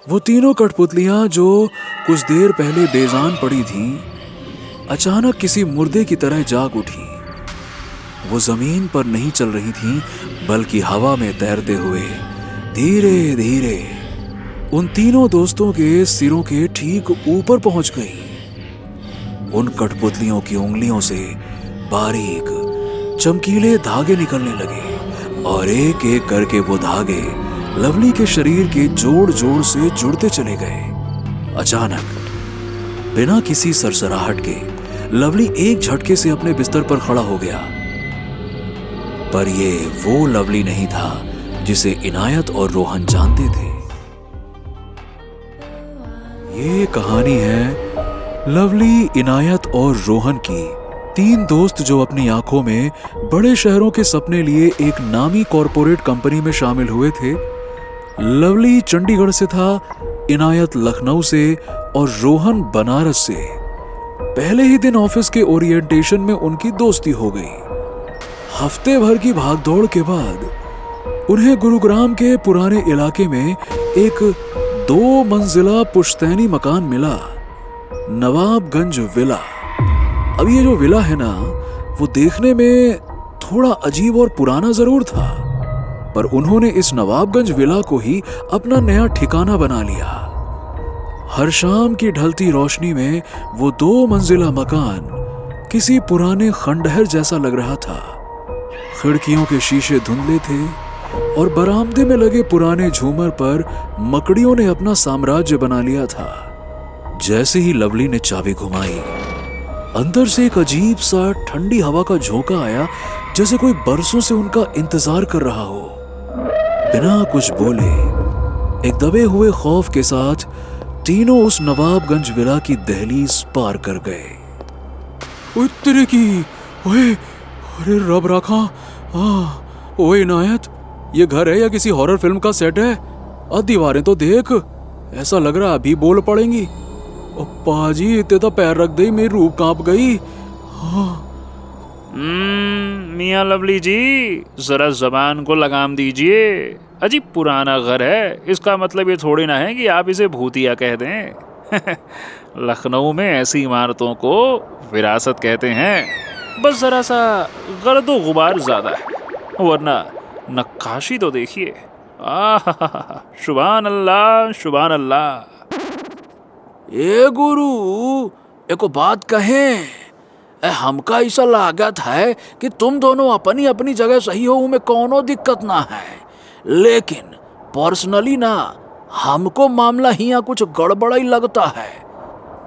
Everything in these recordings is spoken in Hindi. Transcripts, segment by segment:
वो तीनों कठपुतलियां जो कुछ देर पहले बेजान पड़ी थीं, अचानक किसी मुर्दे की तरह जाग उठी। वो जमीन पर नहीं चल रही थीं, बल्कि हवा में तैरते हुए धीरे धीरे उन तीनों दोस्तों के सिरों के ठीक ऊपर पहुंच गई। उन कठपुतलियों की उंगलियों से बारीक चमकीले धागे निकलने लगे और एक एक करके वो धागे लवली के शरीर के जोड़ जोड़ से जुड़ते चले गए। अचानक बिना किसी सरसराहट के लवली एक झटके से अपने बिस्तर पर खड़ा हो गया। पर ये वो लवली नहीं था जिसे इनायत और रोहन जानते थे। ये कहानी है लवली, इनायत और रोहन की, तीन दोस्त जो अपनी आंखों में बड़े शहरों के सपने लिए एक नामी कॉरपोरेट कंपनी में शामिल हुए थे। लवली चंडीगढ़ से था, इनायत लखनऊ से और रोहन बनारस से। पहले ही दिन ऑफिस के ओरिएंटेशन में उनकी दोस्ती हो गई। हफ्ते भर की भागदौड़ के बाद उन्हें गुरुग्राम के पुराने इलाके में एक 2 मंजिला पुश्तैनी मकान मिला, नवाबगंज विला। अब ये जो विला है ना, वो देखने में थोड़ा अजीब और पुराना जरूर था, पर उन्होंने इस नवाबगंज विला को ही अपना नया ठिकाना बना लिया। हर शाम की ढलती रोशनी में वो 2 मंजिला मकान किसी पुराने खंडहर जैसा लग रहा था। खिड़कियों के शीशे धुंधले थे और बरामदे में लगे पुराने झूमर पर मकड़ियों ने अपना साम्राज्य बना लिया था। जैसे ही लवली ने चाबी घुमाई, अंदर से एक अजीब सा ठंडी हवा का झोंका आया, जैसे कोई बरसों से उनका इंतजार कर रहा हो। बिना कुछ बोले, एक दबे हुए खौफ के साथ तीनों उस नवाबगंज विला की दहलीज पार कर गए। तेरे की, ओए, अरे रब रखा, ओए इनायत, ये घर है या किसी हॉरर फिल्म का सेट है? दीवारें तो देख, ऐसा लग रहा अभी बोल पड़ेंगी। ओ पाजी, इतने तो पैर रख दे, मेरी रूह कांप गई। मियाँ लवली जी, जरा जबान को लगाम दीजिए। अजीब पुराना घर है, इसका मतलब ये थोड़ी ना है कि आप इसे भूतिया कह दें। लखनऊ में ऐसी इमारतों को विरासत कहते हैं। बस जरा सा गर्दो गुबार ज्यादा है, वरना नक्काशी तो देखिए। सुभान अल्लाह, सुभान अल्लाह। ए गुरु, एको बात कहें, हमका ऐसा लागत है कि तुम दोनों अपनी अपनी जगह सही हो, में कोनो दिक्कत ना है, लेकिन पर्सनली ना हमको मामला ही यहाँ कुछ गड़बड़ा ही लगता है।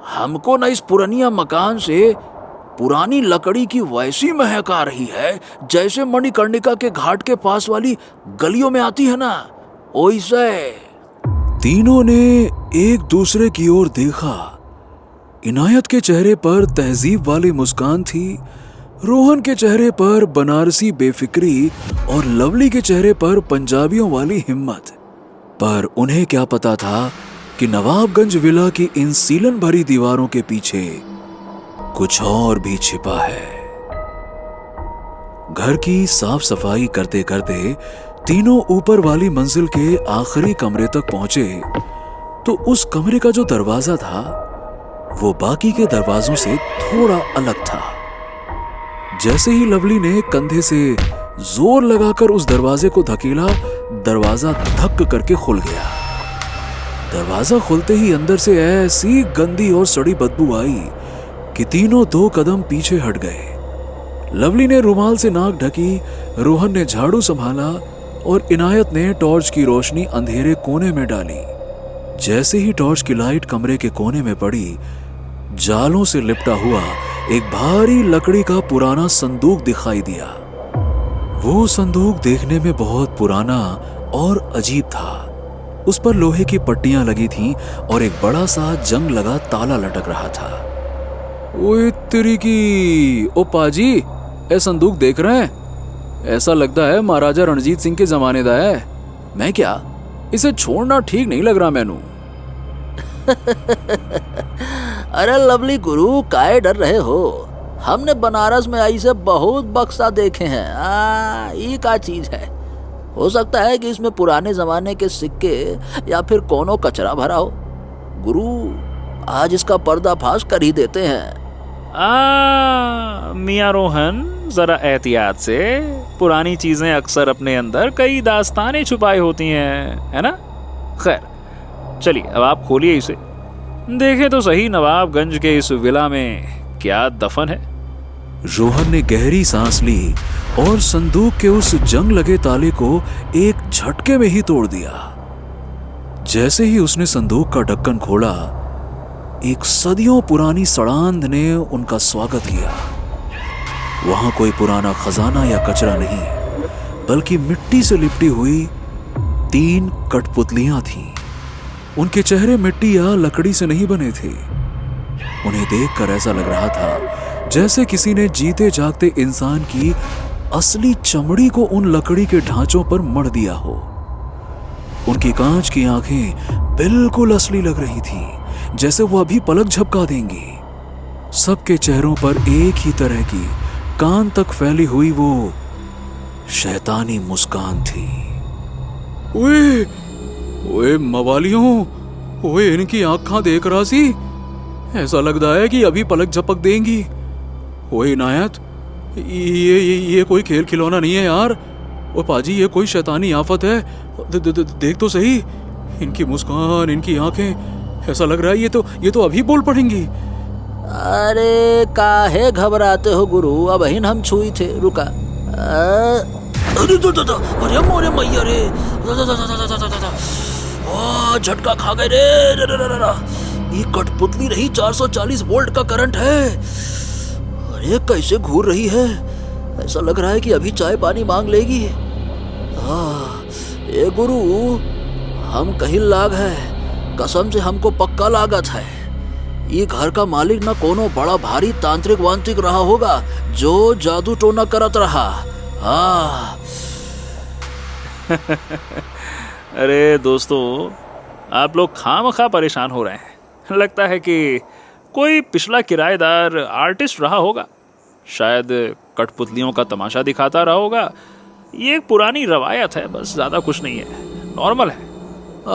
हमको ना इस पुरानिया मकान से पुरानी लकड़ी की वैसी महक आ रही है जैसे मणिकर्णिका के घाट के पास वाली गलियों में आती है ना, वैसे। तीनों ने एक दूसरे की ओर देखा। इनायत के चेहरे पर तहजीब वाली मुस्कान थी, रोहन के चेहरे पर बनारसी बेफिक्री और लवली के चेहरे पर पंजाबियों वाली हिम्मत। पर उन्हें क्या पता था कि नवाबगंज विला की इन सीलन भरी दीवारों के पीछे कुछ और भी छिपा है। घर की साफ सफाई करते करते तीनों ऊपर वाली मंजिल के आखिरी कमरे तक पहुंचे तो उस कमरे का जो दरवाजा था वो बाकी के दरवाजों से थोड़ा अलग था। जैसे ही लवली ने कंधे से जोर लगाकर उस दरवाजे को धकेला, दरवाजा धक्क करके खुल गया। दरवाजा खुलते ही अंदर से ऐसी गंदी और सड़ी बदबू आई कि तीनों 2 कदम पीछे हट गए। लवली ने रुमाल से नाक ढकी, रोहन ने झाड़ू संभाला और इनायत ने टॉर्च की रोशनी अंधेरे कोने में डाली। जैसे ही टॉर्च की लाइट कमरे के कोने में पड़ी, जालों से लिपटा हुआ एक भारी लकड़ी का पुराना संदूक दिखाई दिया। वो संदूक देखने में बहुत पुराना और अजीब था। उस पर लोहे की पट्टियां लगी थीं और एक बड़ा सा जंग लगा ताला लटक रहा था। ओए तेरी की, ओ पाजी, ए संदूक देख रहे हैं? ऐसा लगता है महाराजा रणजीत सिंह के जमाने दा है। मैं क्या, इसे छोड़ना ठीक नहीं लग रहा मैनू। अरे लवली गुरु, काहे डर रहे हो? हमने बनारस में ऐसे बहुत बक्सा देखे हैं। ये क्या चीज है? हो सकता है कि इसमें पुराने जमाने के सिक्के या फिर कोनो कचरा भरा हो। गुरु, आज इसका पर्दाफाश कर ही देते हैं। मियाँ रोहन, जरा एहतियात से। पुरानी चीजें अक्सर अपने अंदर कई दास्तानें छुपाई होती हैं, है ना? खैर, चलिए अब आप खोलिए इसे, देखें तो सही नवाबगंज के इस विला में क्या दफन है। रोहन ने गहरी सांस ली और संदूक के उस जंग लगे ताले को एक झटके में ही तोड़ दिया। जैसे ही उसने संदूक का ढक्कन खोला, एक सदियों पुरानी सड़ांध ने उनका स्वागत किया। वहां कोई पुराना खजाना या कचरा नहीं, बल्कि मिट्टी से लिपटी हुई 3 कठपुतलियां थीं। उनके चेहरे मिट्टी या लकड़ी से नहीं बने थे। उन्हें देखकर ऐसा लग रहा था जैसे किसी ने जीते जागते इंसान की असली चमड़ी को उन लकड़ी के ढांचों पर मढ़ दिया हो। उनकी कांच की आंखें बिल्कुल असली लग रही थीं, जैसे वो अभी पलक झपका देंगी। सबके चेहरों पर एक ही तरह की कान तक फैली हुई वो शैतानी मुस्कान थी। ओए ओए मवालियों, ओए इनकी आंखें देख रासी, ऐसा लगता है कि अभी पलक झपक देंगी। ओए इनायत, ये कोई खेल खिलौना नहीं है यार। ओ पाजी, ये कोई शैतानी आफत है। देख तो सही, इनकी मुस्कान, इनकी आंखें, ऐसा लग रहा है ये तो अभी बोल पड़ेंगी। अरे काहे घबराते हो गुरु, अब ही हम छुई थे, रुका। अरे मोरे मैया रे, झटका खा गए रे। ये कठपुतली रही 440 वोल्ट का करंट है। अरे कैसे घूर रही है, ऐसा लग रहा है कि अभी चाय पानी मांग लेगी। ए गुरु, हम कहीं लाग है, कसम से हमको पक्का लागत है। ये घर का मालिक ना कोनो बड़ा भारी तांत्रिक वांत्रिक रहा होगा जो जादू टोना करत रहा। अरे दोस्तों, आप लोग खामखा परेशान हो रहे हैं। लगता है कि कोई पिछला किराएदार आर्टिस्ट रहा होगा, शायद कठपुतलियों का तमाशा दिखाता रहा होगा। ये एक पुरानी रवायत है, बस ज्यादा कुछ नहीं है, नॉर्मल है।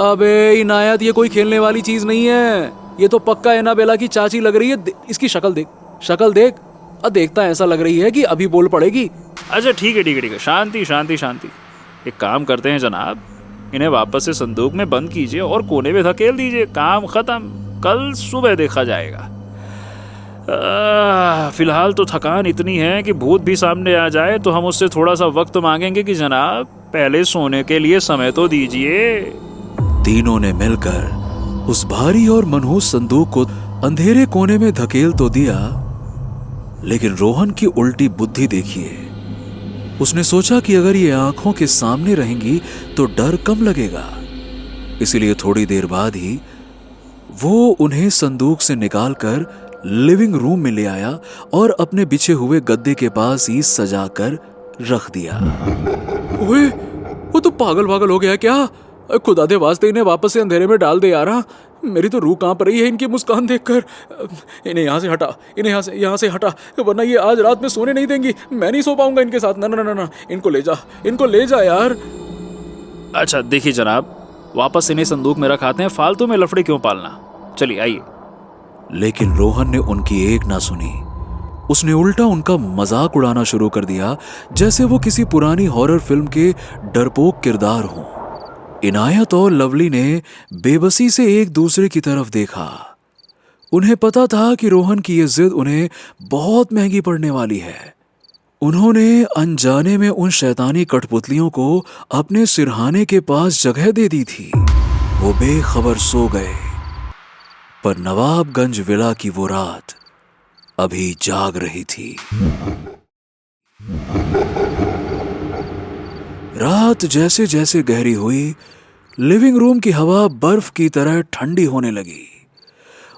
अबे इनायत, ये कोई खेलने वाली चीज नहीं है, ये तो पक्का एनाबेला की चाची लग रही है। इसकी शक्ल देख। अब देखता ऐसा लग रही है कि अभी बोल पड़ेगी। अच्छा ठीक है, शांति शांति शांति। एक काम करते हैं जनाब, इन्हें वापस से संदूक में बंद कीजिए और कोने में धकेल दीजिए। काम खत्म, कल सुबह देखा जाएगा। फिलहाल तो थकान इतनी है कि भूत भी सामने आ जाए तो हम उससे थोड़ा सा वक्त मांगेंगे कि जनाब पहले सोने के लिए समय तो दीजिए। तीनों ने मिलकर उस भारी और मनहूस संदूक को अंधेरे कोने में धकेल तो दिया, लेकिन रोहन की उल्टी बुद्धि देखिए। उसने सोचा कि अगर ये आंखों के सामने रहेंगी तो डर कम लगेगा, इसलिए थोड़ी देर बाद ही वो उन्हें संदूक से निकालकर लिविंग रूम में ले आया और अपने बिछे हुए गद्दे के पास ही सजाकर रख दिया। ओए, वो तो पागल हो गया क्या? खुदा दे वास्ते इन्हें वापस से अंधेरे में डाल दे यार। मेरी तो रूह कांप रही है इनकी मुस्कान देखकर। इन्हें यहाँ से हटा, वरना ये आज रात में सोने नहीं देंगी। मैं नहीं सो पाऊंगा इनके साथ। ना, इनको ले जा यार। अच्छा देखिए जनाब, वापस इन्हें संदूक में रखाते हैं, फालतू में लफड़े क्यों पालना। चलिए आइए। लेकिन रोहन ने उनकी एक ना सुनी। उसने उल्टा उनका मजाक उड़ाना शुरू कर दिया, जैसे वो किसी पुरानी हॉरर फिल्म के डरपोक किरदार हों। इनायत और लवली ने बेबसी से एक दूसरे की तरफ देखा। उन्हें पता था कि रोहन की ये जिद उन्हें बहुत महंगी पड़ने वाली है। उन्होंने अनजाने में उन शैतानी कठपुतलियों को अपने सिरहाने के पास जगह दे दी थी। वो बेखबर सो गए, पर नवाबगंज विला की वो रात अभी जाग रही थी। रात जैसे जैसे गहरी हुई, लिविंग रूम की हवा बर्फ की तरह ठंडी होने लगी।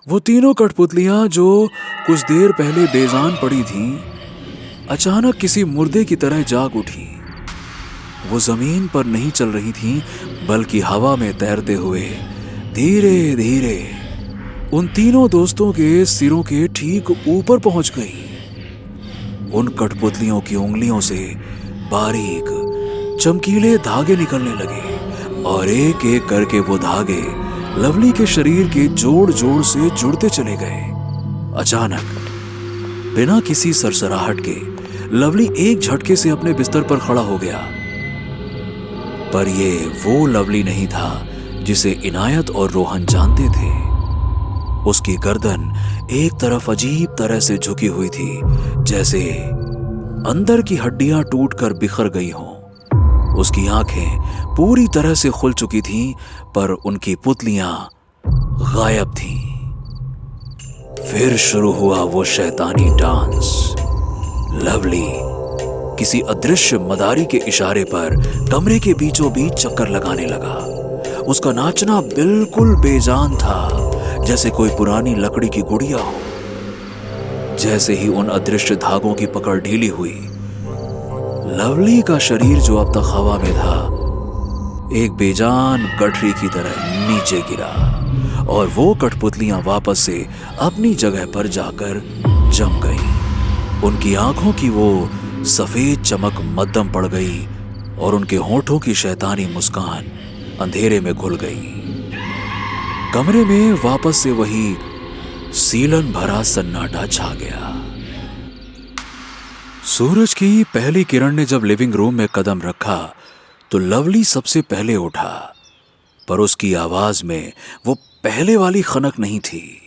वो तीनों कठपुतलियां जो कुछ देर पहले बेजान पड़ी थीं, अचानक किसी मुर्दे की तरह जाग उठी। वो जमीन पर नहीं चल रही थीं, बल्कि हवा में तैरते हुए धीरे धीरे उन तीनों दोस्तों के सिरों के ठीक ऊपर पहुंच गई। उन कठपुतलियों की उंगलियों से बारीक चमकीले धागे निकलने लगे और एक एक करके वो धागे लवली के शरीर के जोड़ जोड़ से जुड़ते चले गए। अचानक बिना किसी सरसराहट के लवली एक झटके से अपने बिस्तर पर खड़ा हो गया। पर ये वो लवली नहीं था जिसे इनायत और रोहन जानते थे। उसकी गर्दन एक तरफ अजीब तरह से झुकी हुई थी, जैसे अंदर की हड्डियां टूटकर बिखर गई हों। उसकी आंखें पूरी तरह से खुल चुकी थीं, पर उनकी पुतलियां गायब थीं। फिर शुरू हुआ वो शैतानी डांस। लवली किसी अदृश्य मदारी के इशारे पर कमरे के बीचों बीच चक्कर लगाने लगा। उसका नाचना बिल्कुल बेजान था, जैसे कोई पुरानी लकड़ी की गुड़िया हो। जैसे ही उन अदृश्य धागों की पकड़ ढीली हुई, लवली का शरीर जो अब तक हवा में था, एक बेजान गठरी की तरह नीचे गिरा और वो कठपुतलियां वापस से अपनी जगह पर जाकर जम गईं। उनकी आंखों की वो सफेद चमक मद्धम पड़ गई और उनके होठों की शैतानी मुस्कान अंधेरे में घुल गई। कमरे में वापस से वही सीलन भरा सन्नाटा छा गया। सूरज की पहली किरण ने जब लिविंग रूम में कदम रखा तो लवली सबसे पहले उठा, पर उसकी आवाज में वो पहले वाली खनक नहीं थी।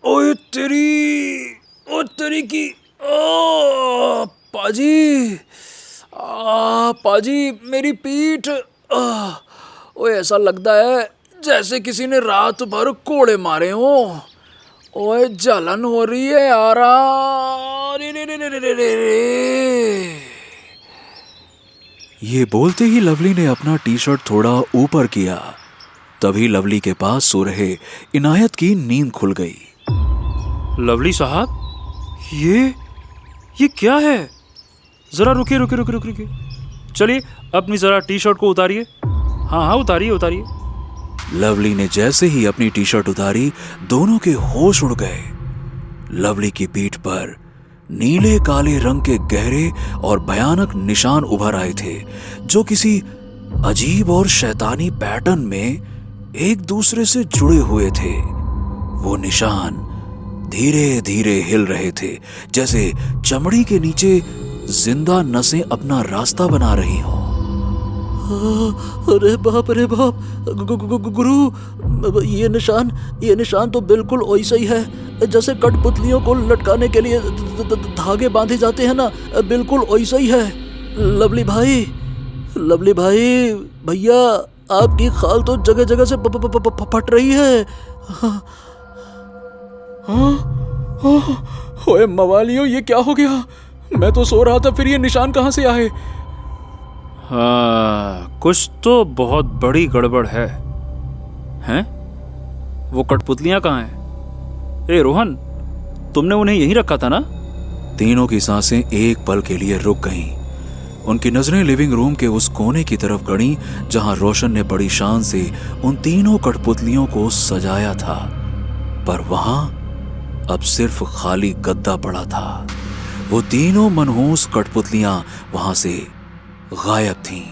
ओए तेरी की पाजी, पाजी मेरी पीठ। ओए ऐसा लगता है जैसे किसी ने रात भर कोड़े मारे हों। ओए जलन हो रही है यारा। ये बोलते ही लवली ने अपना टी शर्ट थोड़ा ऊपर किया। तभी लवली के पास सो रहे इनायत की नींद खुल गई। लवली साहब, ये क्या है? जरा रुकिए। चलिए अपनी जरा टी शर्ट को उतारिए। हाँ उतारिए। लवली ने जैसे ही अपनी टी शर्ट उतारी, दोनों के होश उड़ गए। लवली की पीठ पर नीले काले रंग के गहरे और भयानक निशान उभर आए थे, जो किसी अजीब और शैतानी पैटर्न में एक दूसरे से जुड़े हुए थे। वो निशान धीरे धीरे हिल रहे थे, जैसे चमड़ी के नीचे जिंदा नसें अपना रास्ता बना रही हों। अरे बाप गुरु, ये निशान तो बिल्कुल वैसा ही है जैसे कठपुतलियों को लटकाने के लिए धागे बांधे जाते हैं ना, बिल्कुल वैसा ही है। लवली भाई भैया, आपकी खाल तो जगह जगह से फट रही है। ओए मवालियों, ये क्या हो गया? मैं तो सो रहा था, फिर ये निशान कहाँ से आए? हाँ, कुछ तो बहुत बड़ी गड़बड़ है। हैं? वो कठपुतलियां कहाँ हैं? ए रोहन, तुमने उन्हें यहीं रखा था ना? तीनों की सांसें एक पल के लिए रुक गईं। उनकी नजरें लिविंग रूम के उस कोने की तरफ गड़ीं जहां रोशन ने बड़ी शान से उन तीनों कठपुतलियों को सजाया था, पर वहां अब सिर्फ खाली गद्दा पड़ा था। वो तीनों मनहूस कठपुतलियां वहां से गायब थीं।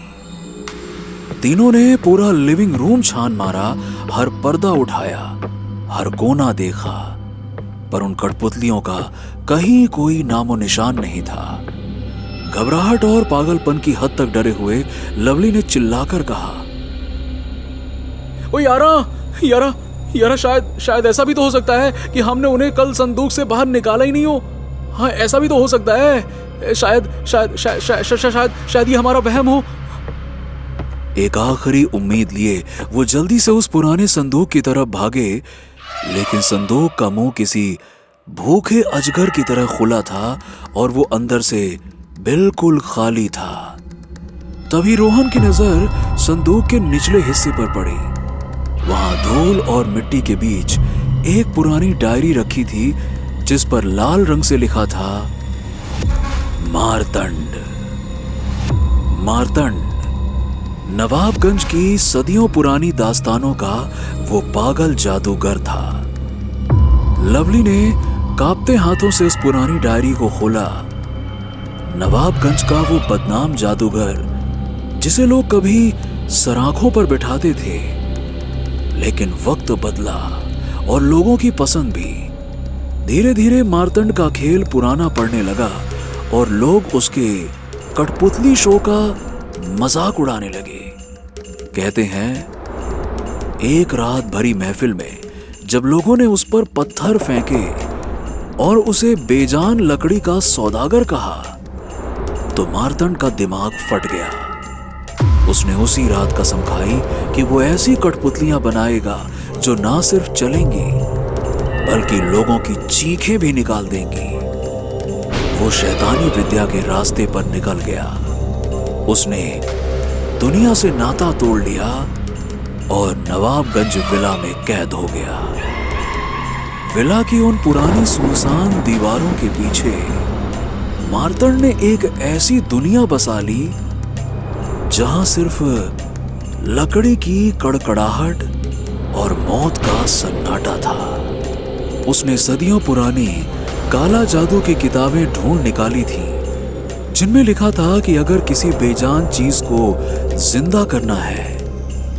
तीनों ने पूरा लिविंग रूम छान मारा, हर पर्दा उठाया, हर कोना देखा, पर उन कठपुतलियों का कहीं कोई नामो निशान नहीं था। घबराहट और पागलपन की हद तक डरे हुए लवली ने चिल्लाकर कहा, ओ यारा, शायद ऐसा भी तो हो सकता है कि हमने उन्हें कल संदूक से बाहर निकाला ही नहीं हो। हाँ, ऐसा भी तो हो सकता है। शायद ये हमारा वहम हो। एक आखिरी उम्मीद लिए वो जल्दी से उस पुराने संदूक की तरफ भागे, लेकिन संदूक का मुंह किसी भूखे अजगर की तरह खुला था और वो अंदर से बिल्कुल खाली था। तभी रोहन की नजर संदूक के निचले हिस्से पर पड़ी। वहां धूल और मिट्टी के बीच एक पुरानी डायरी रखी थी, जिस पर लाल रंग से लिखा था, मारतंड, नवाबगंज की सदियों पुरानी दास्तानों का वो पागल जादूगर था। लवली ने कांपते हाथों से उस पुरानी डायरी को खोला। नवाबगंज का वो बदनाम जादूगर जिसे लोग कभी सराखों पर बिठाते थे, लेकिन वक्त बदला और लोगों की पसंद भी। धीरे धीरे मार्तंड का खेल पुराना पड़ने लगा और लोग उसके कठपुतली शो का मजाक उड़ाने लगे। कहते हैं एक रात भरी महफिल में जब लोगों ने उस पर पत्थर फेंके और उसे बेजान लकड़ी का सौदागर कहा तो मार्तंड का दिमाग फट गया। उसने उसी रात कसम खाई कि वो ऐसी कठपुतलियां बनाएगा जो ना सिर्फ चलेंगी बल्कि लोगों की चीखें भी निकाल देंगी। वो शैतानी विद्या के रास्ते पर निकल गया। उसने दुनिया से नाता तोड़ लिया और नवाबगंज विला में कैद हो गया। विला की उन पुरानी सुनसान दीवारों के पीछे मार्तंड ने एक ऐसी दुनिया बसा ली जहां सिर्फ लकड़ी की कड़कड़ाहट और मौत का सन्नाटा था। उसने सदियों पुरानी काला जादू की किताबें ढूंढ निकाली थी जिनमें लिखा था कि अगर किसी बेजान चीज को जिंदा करना है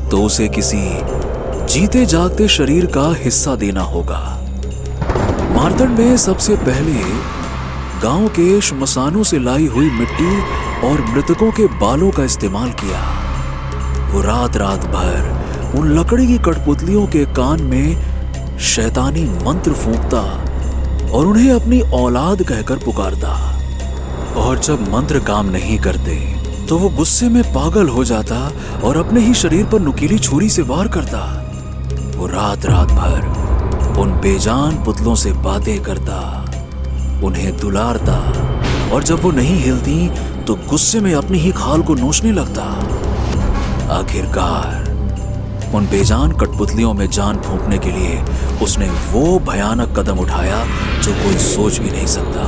तो उसे किसी जीते जागते शरीर का हिस्सा देना होगा। मार्तंड ने सबसे पहले गांव के श्मशानों से लाई हुई मिट्टी और मृतकों के बालों का इस्तेमाल किया। वो रात रात भर उन लकड़ी की कठपुतलियों के कान में शैतानी मंत्र फूंकता और उन्हें अपनी औलाद कहकर पुकारता। और जब मंत्र काम नहीं करते तो वो गुस्से में पागल हो जाता और अपने ही शरीर पर नुकीली छुरी से वार करता। वो रात रात भर उन बेजान पुतलों से बातें करता, उन्हें दुलारता और जब वो नहीं हिलती तो गुस्से में अपनी ही खाल को नोचने लगता। आखिरकार उन बेजान कठपुतलियों में जान फूंकने के लिए उसने वो भयानक कदम उठाया जो कोई सोच भी नहीं सकता।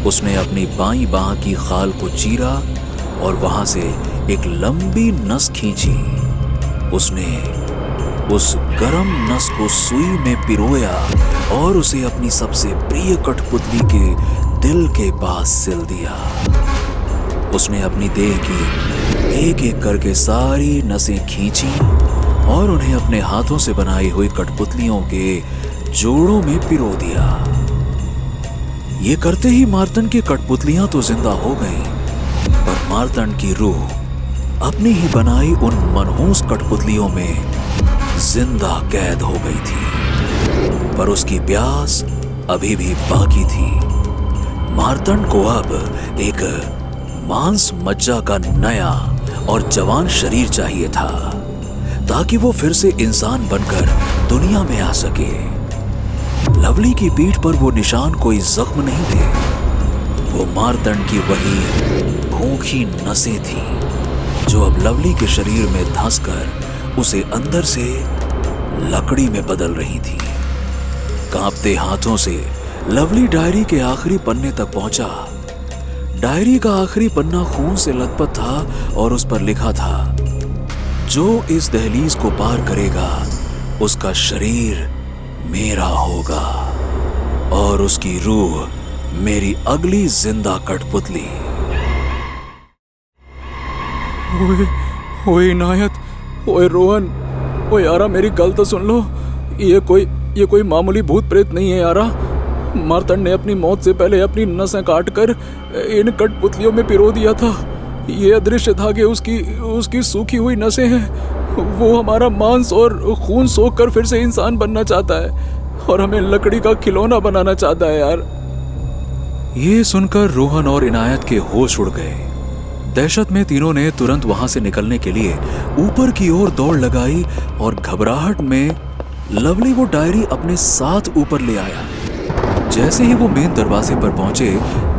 उसने अपनी बाईं बांह की खाल को चीरा और वहां से एक लंबी नस खींची। उसने उस गरम नस को सुई में पिरोया और उसे अपनी सबसे प्रिय कठपुतली के दिल के पास सिल दिया। उसने अपनी देह की एक एक करके सारी नसें खींची और उन्हें अपने हाथों से बनाई हुई कठपुतलियों के जोड़ों में पिरो दिया। ये करते ही मार्तंड की कठपुतलियां तो जिंदा हो गईं, पर मार्तंड की रूह अपनी ही बनाई उन मनहूस कठपुतलियों में जिंदा कैद हो गई थी। पर उसकी प्यास अभी भी बाकी थी। मार्तंड को अब एक मांस मज्जा का नया और जवान शरीर चाहिए था ताकि वो फिर से इंसान बनकर दुनिया में आ सके। लवली की पीठ पर वो निशान कोई जख्म नहीं थे, वो मार्तंड की वही भूखी नसें थी जो अब लवली के शरीर में धंसकर उसे अंदर से लकड़ी में बदल रही थी। कांपते हाथों से लवली डायरी के आखिरी पन्ने तक पहुंचा। डायरी का आखिरी पन्ना खून से लथपथ था और उस पर लिखा था, जो इस दहलीज को पार करेगा उसका शरीर मेरा होगा और उसकी रूह मेरी अगली जिंदा कठपुतली। ओए इनायत, ओए रोहन, ओए यारा मेरी गल तो सुन लो। ये कोई मामूली भूत प्रेत नहीं है यारा। मार्तंड ने अपनी मौत से पहले अपनी नसें काटकर इन कठपुतलियों में पिरो दिया था। ये अदृश्य धागे उसकी सूखी हुई नसें हैं। वो हमारा मांस और खून सोख कर फिर से इंसान बनना चाहता है और हमें लकड़ी का खिलौना बनाना चाहता है यार। ये सुनकर रोहन और इनायत के होश उड़ गए। दहशत में तीनों ने तुरंत वहां से निकलने के लिए ऊपर की ओर दौड़ लगाई और घबराहट में लवली वो डायरी अपने साथ ऊपर ले आया। जैसे ही वो मेन दरवाजे पर पहुंचे,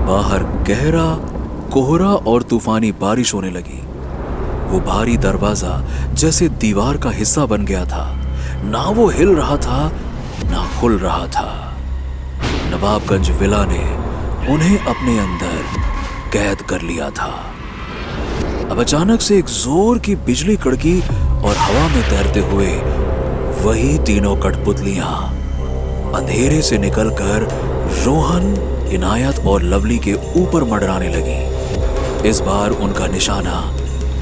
बाहर गहरा कोहरा और तूफानी बारिश होने लगी। वो भारी दरवाजा जैसे दीवार का हिस्सा बन गया था। ना वो हिल रहा था ना खुल रहा था। नवाबगंज विला ने उन्हें अपने अंदर कैद कर लिया था। अब अचानक से एक जोर की बिजली कड़की और हवा में तैरते हुए वही तीनों कठपुतलियां अंधेरे से निकलकर रोहन, इनायत और लवली के ऊपर मंडराने लगी। इस बार उनका निशाना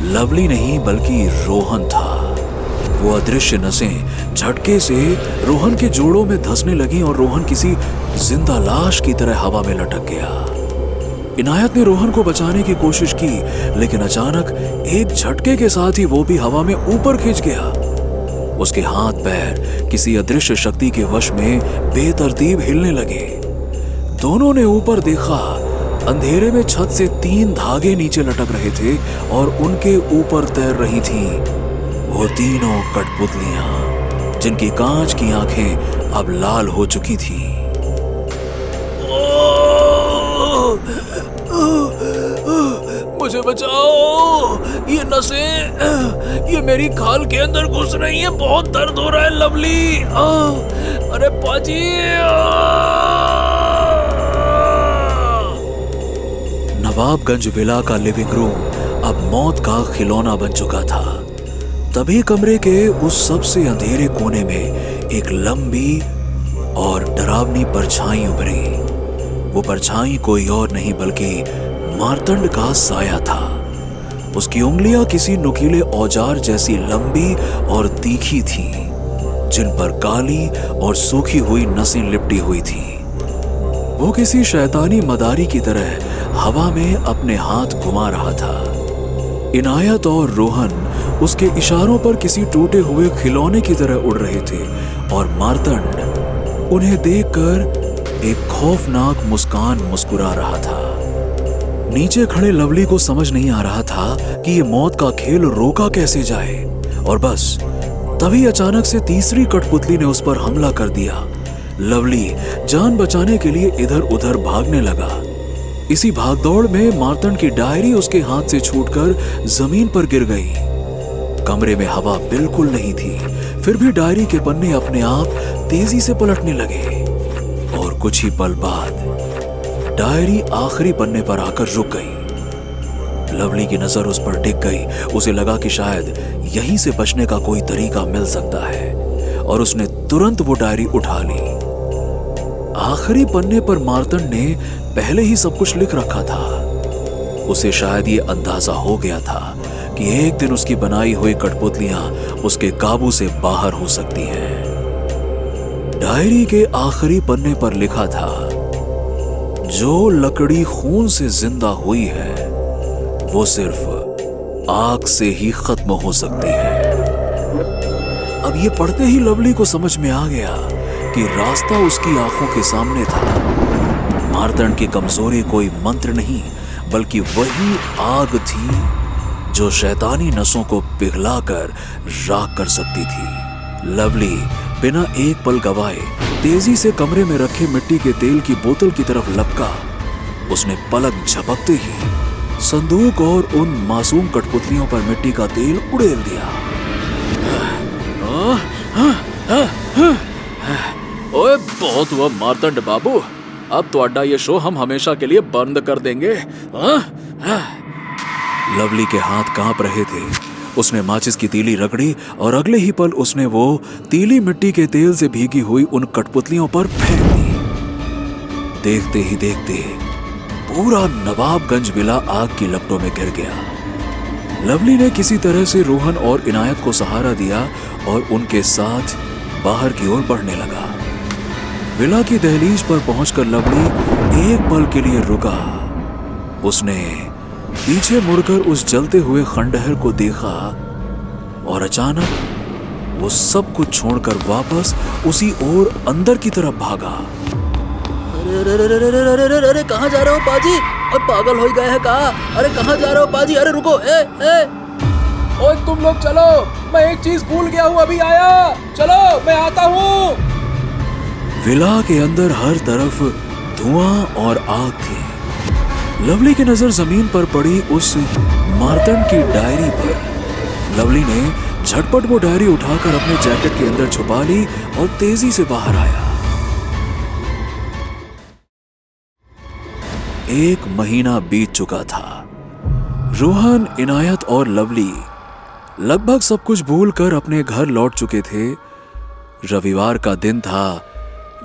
लवली नहीं बल्कि रोहन था। वो अदृश्य नसें झटके से रोहन के जोड़ों में धंसने लगी और रोहन किसी जिंदा लाश की तरह हवा में लटक गया। इनायत ने रोहन को बचाने की कोशिश की, लेकिन अचानक एक झटके के साथ ही वो भी हवा में ऊपर खिंच गया। उसके हाथ पैर किसी अदृश्य शक्ति के वश में बेतरतीब हिलने लगे। दोनों ने ऊपर देखा। अंधेरे में छत से 3 धागे नीचे लटक रहे थे और उनके ऊपर तैर रही थीं वो तीनों कठपुतलियां, जिनकी कांच की आंखें अब लाल हो चुकी थीं। मुझे बचाओ, ये नसें, ये मेरी खाल के अंदर घुस रही हैं, बहुत दर्द हो रहा है लवली। अरे पाजी। नवाबगंज विला का लिविंग रूम अब मौत का खिलौना बन चुका था। तभी कमरे के उस सबसे अंधेरे कोने में एक लंबी और डरावनी परछाई उभरी। वो परछाई कोई और नहीं बल्कि मार्तंड का साया था। उसकी उंगलियां किसी नुकीले औजार जैसी लंबी और तीखी थीं, जिन पर काली और सूखी हुई नसें लिपटी हुई थीं। वो किसी शैतानी मदारी की तरह हवा में अपने हाथ घुमा रहा था। इनायत और रोहन उसके इशारों पर किसी टूटे हुए खिलौने की तरह उड़ रहे थे और मार्तंड उन्हें देखकर एक खौफनाक मुस्कान मुस्कुरा रहा था। नीचे खड़े लवली को समझ नहीं आ रहा था कि ये मौत का खेल रोका कैसे जाए, और बस तभी अचानक से तीसरी कठपुतली ने उस पर हमला कर दिया। लवली जान बचाने के लिए इधर उधर भागने लगा। इसी भागदौड़ में मार्तंड की डायरी उसके हाथ से छूटकर जमीन पर गिर गई। कमरे में हवा बिल्कुल नहीं थी, फिर भी डायरी के पन्ने अपने आप तेजी से पलटने लगे और कुछ ही पल बाद डायरी आखिरी पन्ने पर आकर रुक गई। लवली की नजर उस पर टिक गई। उसे लगा कि शायद यहीं से बचने का कोई तरीका मिल सकता है, और उसने तुरंत वो डायरी उठा ली। आखिरी पन्ने पर मार्तंड ने पहले ही सब कुछ लिख रखा था। उसे शायद ये अंदाजा हो गया था कि एक दिन उसकी बनाई हुई कठपुतलियां उसके काबू से बाहर हो सकती हैं। डायरी के आखिरी पन्ने पर लिखा था, जो लकड़ी खून से जिंदा हुई है वो सिर्फ आग से ही खत्म हो सकती है। अब ये पढ़ते ही लवली को समझ में आ गया कि रास्ता उसकी आंखों के सामने था। मार्तंड की कमजोरी कोई मंत्र नहीं बल्कि वही आग थी जो शैतानी नसों को पिघलाकर राख कर सकती थी। लवली बिना एक पल गवाए तेजी से कमरे में रखे मिट्टी के तेल की बोतल की तरफ लपका। उसने पलक झपकते ही संदूक और उन मासूम कठपुतलियों पर मिट्टी का तेल उड़ेल दिया। ओए बहुत हुआ मार्तंड बाबू, अब तो ये शो हम हमेशा के लिए बंद कर देंगे। लवली के हाथ कांप रहे थे। उसने माचिस की तीली रगड़ी और अगले ही पल उसने वो तीली मिट्टी के तेल से भीगी हुई उन कठपुतलियों पर फेंक दी। देखते ही देखते पूरा नवाबगंज विला आग की लपटों में गिर गया। लवली ने किसी तरह से रोहन और इनायत को सहारा दिया और उनके साथ बाहर की ओर बढ़ने लगा। विला की दहलीज पर पहुंचकर लवली एक पल के लिए रुका। उसने पीछे मुड़कर उस जलते हुए खंडहर को देखा और अचानक वो सब कुछ छोड़कर वापस उसी ओर अंदर की तरफ भागा। अरे कहाँ जा रहे हो पाजी? और पागल हो गए हैं कहा? अरे कहाँ जा रहे हो पाजी? अरे रुको, ओए तुम लोग चलो, मैं एक चीज भूल गया हूँ, अभी आया। चलो मैं आता हूँ। विला के अंदर हर तरफ धुआं और आग थी। लवली की नजर जमीन पर पड़ी उस मार्तंड की डायरी पर। लवली ने झटपट वो डायरी उठाकर अपने जैकेट के अंदर छुपा ली और तेजी से बाहर आया। 1 महीना बीत चुका था। रोहन, इनायत और लवली लगभग सब कुछ भूलकर अपने घर लौट चुके थे। रविवार का दिन था।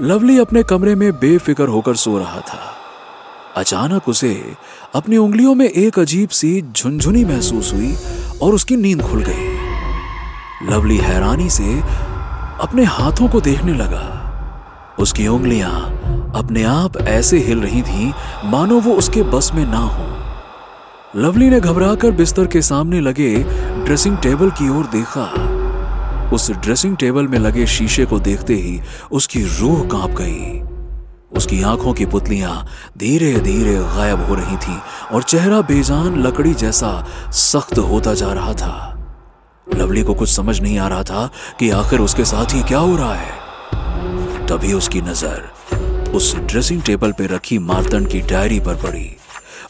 लवली अपने कमरे में बेफिक्र होकर सो रहा था। अचानक उसे अपनी उंगलियों में एक अजीब सी झुनझुनी महसूस हुई और उसकी नींद खुल गई। लवली हैरानी से अपने हाथों को देखने लगा। उसकी उंगलियां अपने आप ऐसे हिल रही थीं मानो वो उसके बस में ना हो। लवली ने घबराकर बिस्तर के सामने लगे ड्रेसिंग टेबल की ओर देखा। उस ड्रेसिंग टेबल में लगे शीशे को देखते ही उसकी रूह कांप गई। उसकी आंखों की पुतलियां धीरे धीरे गायब हो रही थीं और चेहरा बेजान लकड़ी जैसा सख्त होता जा रहा था। लवली को कुछ समझ नहीं आ रहा था कि आखिर उसके साथ ही क्या हो रहा है। तभी उसकी नजर उस ड्रेसिंग टेबल पे रखी मार्तंड की डायरी पर पड़ी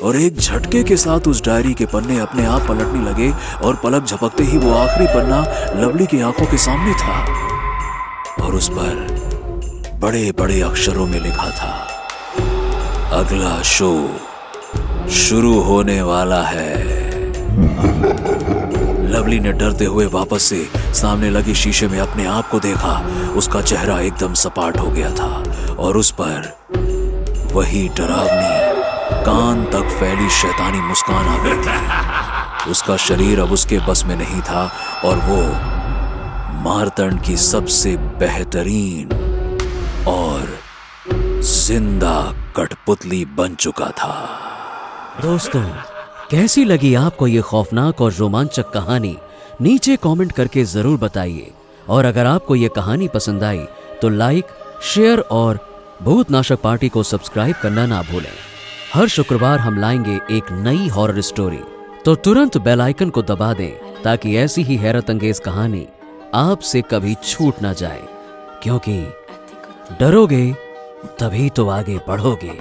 और एक झटके के साथ उस डायरी के पन्ने अपने आप पलटने लगे और पलक झपकते ही वो आखिरी पन्ना लवली की आंखों के सामने था और उस पर बड़े बड़े अक्षरों में लिखा था, अगला शो शुरू होने वाला है। लवली ने डरते हुए वापस से सामने लगे शीशे में अपने आप को देखा। उसका चेहरा एकदम सपाट हो गया था और उस पर वही डरावनी कान तक फैली शैतानी मुस्कान आ गई थी। उसका शरीर अब उसके बस में नहीं था और वो मार्तंड की सबसे बेहतरीन और जिंदा कठपुतली बन चुका था। दोस्तों, कैसी लगी आपको ये खौफनाक और रोमांचक कहानी? नीचे कमेंट करके जरूर बताइए। और अगर आपको ये कहानी पसंद आई तो लाइक, शेयर और भूतनाशक पार्टी को सब्सक्राइब करना ना भूलें। हर शुक्रवार हम लाएंगे एक नई हॉरर स्टोरी, तो तुरंत बेल आइकन को दबा दें ताकि ऐसी ही हैरत अंगेज कहानी आपसे कभी छूट ना जाए, क्योंकि डरोगे तभी तो आगे बढ़ोगे।